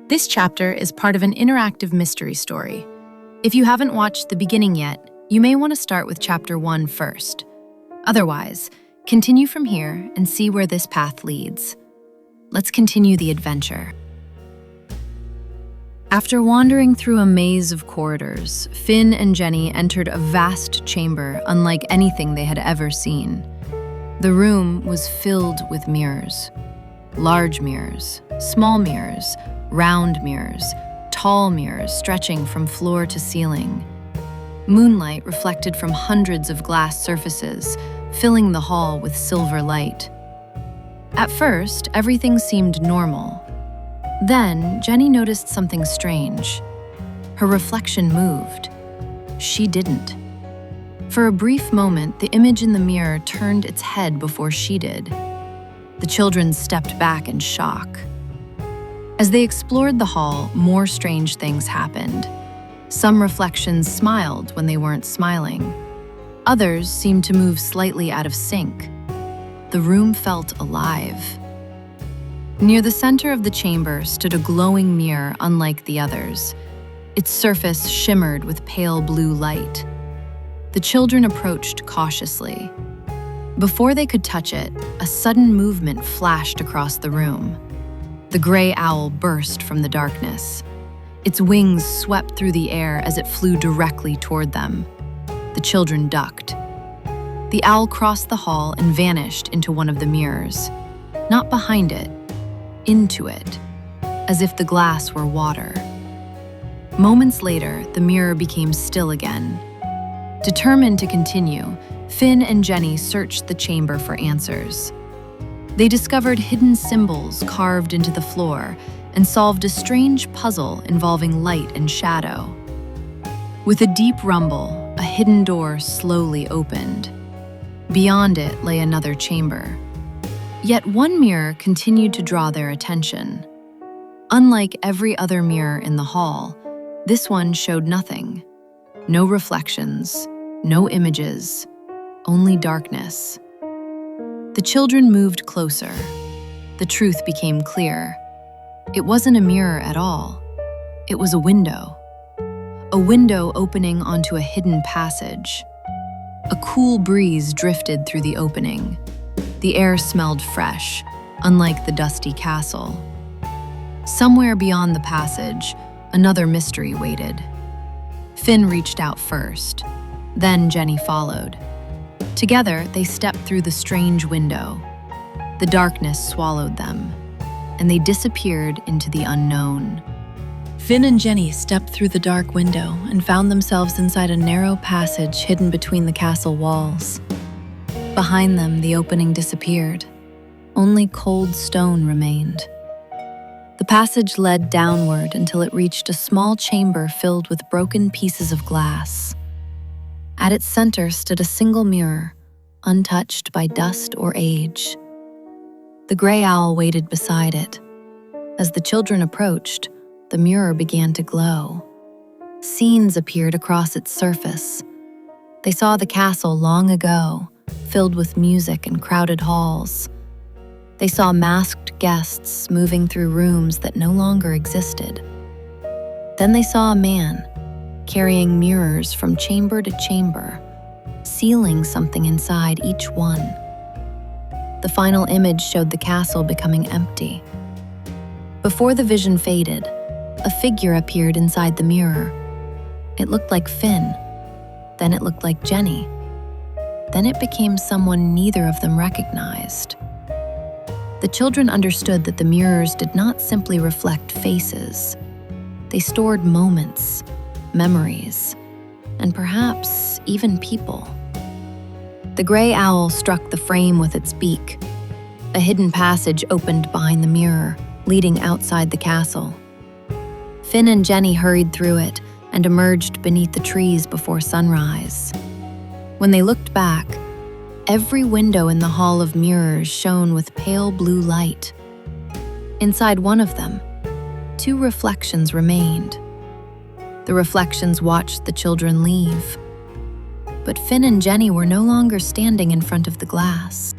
This chapter is part of an interactive mystery story. If you haven't watched the beginning yet, you may want to start with Chapter 1 first. Otherwise, continue from here and see where this path leads. Let's continue the adventure. After wandering through a maze of corridors, Finn and Jenny entered a vast chamber unlike anything they had ever seen. The room was filled with mirrors. Large mirrors, small mirrors, round mirrors, tall mirrors stretching from floor to ceiling. Moonlight reflected from hundreds of glass surfaces, filling the hall with silver light. At first, everything seemed normal. Then, Jenny noticed something strange. Her reflection moved. She didn't. For a brief moment, the image in the mirror turned its head before she did. The children stepped back in shock. As they explored the hall, more strange things happened. Some reflections smiled when they weren't smiling. Others seemed to move slightly out of sync. The room felt alive. Near the center of the chamber stood a glowing mirror unlike the others. Its surface shimmered with pale blue light. The children approached cautiously. Before they could touch it, a sudden movement flashed across the room. The gray owl burst from the darkness. Its wings swept through the air as it flew directly toward them. The children ducked. The owl crossed the hall and vanished into one of the mirrors. Not behind it, into it, as if the glass were water. Moments later, the mirror became still again. Determined to continue, Finn and Jenny searched the chamber for answers. They discovered hidden symbols carved into the floor and solved a strange puzzle involving light and shadow. With a deep rumble, a hidden door slowly opened. Beyond it lay another chamber. Yet one mirror continued to draw their attention. Unlike every other mirror in the hall, this one showed nothing. No reflections, no images, only darkness. The children moved closer. The truth became clear. It wasn't a mirror at all. It was a window. A window opening onto a hidden passage. A cool breeze drifted through the opening. The air smelled fresh, unlike the dusty castle. Somewhere beyond the passage, another mystery waited. Finn reached out first. Then Jenny followed. Together, they stepped through the strange window. The darkness swallowed them, and they disappeared into the unknown. Finn and Jenny stepped through the dark window and found themselves inside a narrow passage hidden between the castle walls. Behind them, the opening disappeared. Only cold stone remained. The passage led downward until it reached a small chamber filled with broken pieces of glass. At its center stood a single mirror, untouched by dust or age. The gray owl waited beside it. As the children approached, the mirror began to glow. Scenes appeared across its surface. They saw the castle long ago, filled with music and crowded halls. They saw masked guests moving through rooms that no longer existed. Then they saw a man, carrying mirrors from chamber to chamber, sealing something inside each one. The final image showed the castle becoming empty. Before the vision faded, a figure appeared inside the mirror. It looked like Finn. Then it looked like Jenny. Then it became someone neither of them recognized. The children understood that the mirrors did not simply reflect faces. They stored moments, memories, and perhaps even people. The gray owl struck the frame with its beak. A hidden passage opened behind the mirror, leading outside the castle. Finn and Jenny hurried through it and emerged beneath the trees before sunrise. When they looked back, every window in the Hall of Mirrors shone with pale blue light. Inside one of them, two reflections remained. The reflections watched the children leave. But Finn and Jenny were no longer standing in front of the glass.